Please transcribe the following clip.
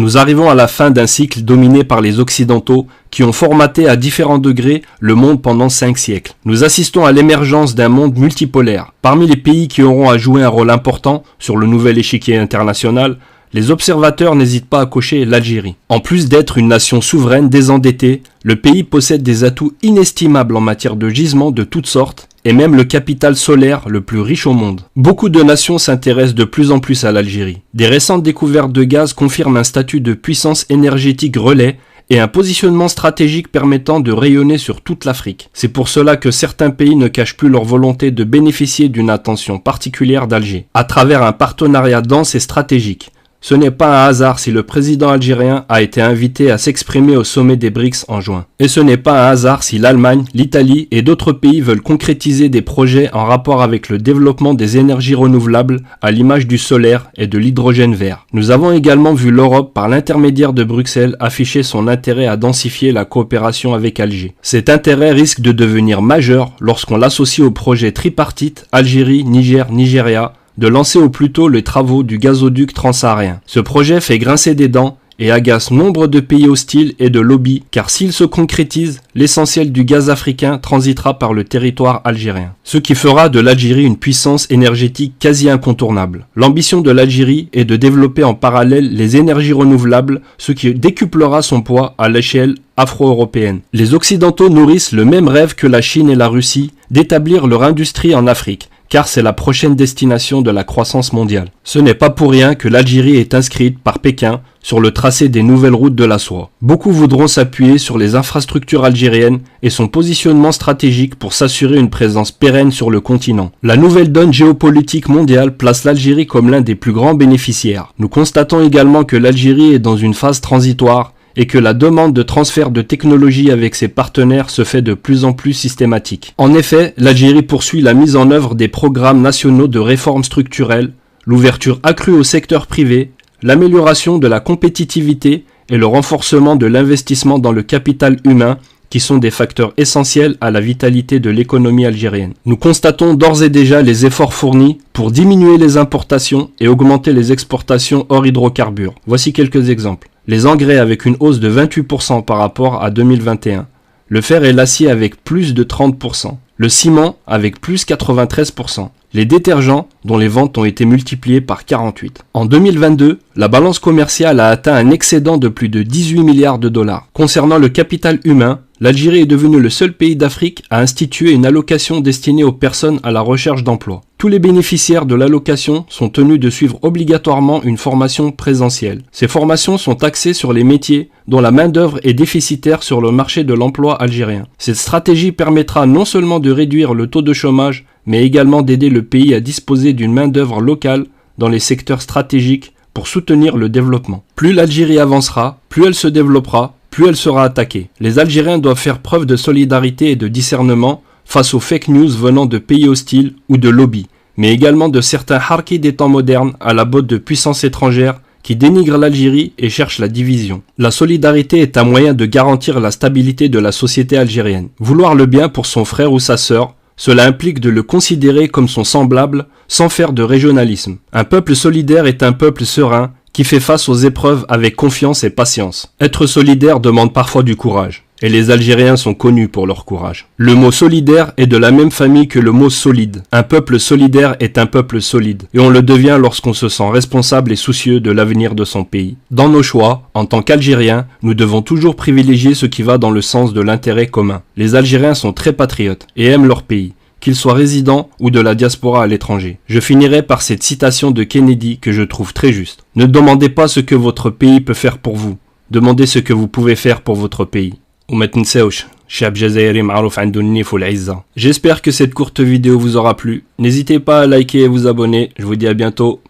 Nous arrivons à la fin d'un cycle dominé par les Occidentaux qui ont formaté à différents degrés le monde pendant 5 siècles. Nous assistons à l'émergence d'un monde multipolaire. Parmi les pays qui auront à jouer un rôle important sur le nouvel échiquier international, les observateurs n'hésitent pas à cocher l'Algérie. En plus d'être une nation souveraine désendettée, le pays possède des atouts inestimables en matière de gisements de toutes sortes et même le capital solaire le plus riche au monde. Beaucoup de nations s'intéressent de plus en plus à l'Algérie. Des récentes découvertes de gaz confirment un statut de puissance énergétique relais et un positionnement stratégique permettant de rayonner sur toute l'Afrique. C'est pour cela que certains pays ne cachent plus leur volonté de bénéficier d'une attention particulière d'Alger, à travers un partenariat dense et stratégique. Ce n'est pas un hasard si le président algérien a été invité à s'exprimer au sommet des BRICS en juin. Et ce n'est pas un hasard si l'Allemagne, l'Italie et d'autres pays veulent concrétiser des projets en rapport avec le développement des énergies renouvelables à l'image du solaire et de l'hydrogène vert. Nous avons également vu l'Europe, par l'intermédiaire de Bruxelles, afficher son intérêt à densifier la coopération avec Alger. Cet intérêt risque de devenir majeur lorsqu'on l'associe au projet tripartite Algérie, Niger, Nigeria, de lancer au plus tôt les travaux du gazoduc transsaharien. Ce projet fait grincer des dents et agace nombre de pays hostiles et de lobbies, car s'il se concrétise, l'essentiel du gaz africain transitera par le territoire algérien. Ce qui fera de l'Algérie une puissance énergétique quasi incontournable. L'ambition de l'Algérie est de développer en parallèle les énergies renouvelables, ce qui décuplera son poids à l'échelle afro-européenne. Les Occidentaux nourrissent le même rêve que la Chine et la Russie d'établir leur industrie en Afrique, car c'est la prochaine destination de la croissance mondiale. Ce n'est pas pour rien que l'Algérie est inscrite par Pékin sur le tracé des nouvelles routes de la soie. Beaucoup voudront s'appuyer sur les infrastructures algériennes et son positionnement stratégique pour s'assurer une présence pérenne sur le continent. La nouvelle donne géopolitique mondiale place l'Algérie comme l'un des plus grands bénéficiaires. Nous constatons également que l'Algérie est dans une phase transitoire et que la demande de transfert de technologie avec ses partenaires se fait de plus en plus systématique. En effet, l'Algérie poursuit la mise en œuvre des programmes nationaux de réformes structurelles, l'ouverture accrue au secteur privé, l'amélioration de la compétitivité et le renforcement de l'investissement dans le capital humain qui sont des facteurs essentiels à la vitalité de l'économie algérienne. Nous constatons d'ores et déjà les efforts fournis pour diminuer les importations et augmenter les exportations hors hydrocarbures. Voici quelques exemples. Les engrais avec une hausse de 28% par rapport à 2021. Le fer et l'acier avec plus de 30%. Le ciment avec plus 93%. Les détergents dont les ventes ont été multipliées par 48. En 2022, la balance commerciale a atteint un excédent de plus de 18 milliards de dollars. Concernant le capital humain, l'Algérie est devenue le seul pays d'Afrique à instituer une allocation destinée aux personnes à la recherche d'emploi. Tous les bénéficiaires de l'allocation sont tenus de suivre obligatoirement une formation présentielle. Ces formations sont axées sur les métiers dont la main-d'œuvre est déficitaire sur le marché de l'emploi algérien. Cette stratégie permettra non seulement de réduire le taux de chômage, mais également d'aider le pays à disposer d'une main-d'œuvre locale dans les secteurs stratégiques pour soutenir le développement. Plus l'Algérie avancera, plus elle se développera, plus elle sera attaquée. Les Algériens doivent faire preuve de solidarité et de discernement face aux fake news venant de pays hostiles ou de lobbies, mais également de certains harkis des temps modernes à la botte de puissances étrangères qui dénigrent l'Algérie et cherchent la division. La solidarité est un moyen de garantir la stabilité de la société algérienne. Vouloir le bien pour son frère ou sa sœur, cela implique de le considérer comme son semblable sans faire de régionalisme. Un peuple solidaire est un peuple serein qui fait face aux épreuves avec confiance et patience. Être solidaire demande parfois du courage, et les Algériens sont connus pour leur courage. Le mot solidaire est de la même famille que le mot solide. Un peuple solidaire est un peuple solide, et on le devient lorsqu'on se sent responsable et soucieux de l'avenir de son pays. Dans nos choix, en tant qu'Algériens, nous devons toujours privilégier ce qui va dans le sens de l'intérêt commun. Les Algériens sont très patriotes et aiment leur pays, qu'ils soient résidents ou de la diaspora à l'étranger. Je finirai par cette citation de Kennedy que je trouve très juste. Ne demandez pas ce que votre pays peut faire pour vous, demandez ce que vous pouvez faire pour votre pays. J'espère que cette courte vidéo vous aura plu. N'hésitez pas à liker et vous abonner. Je vous dis à bientôt.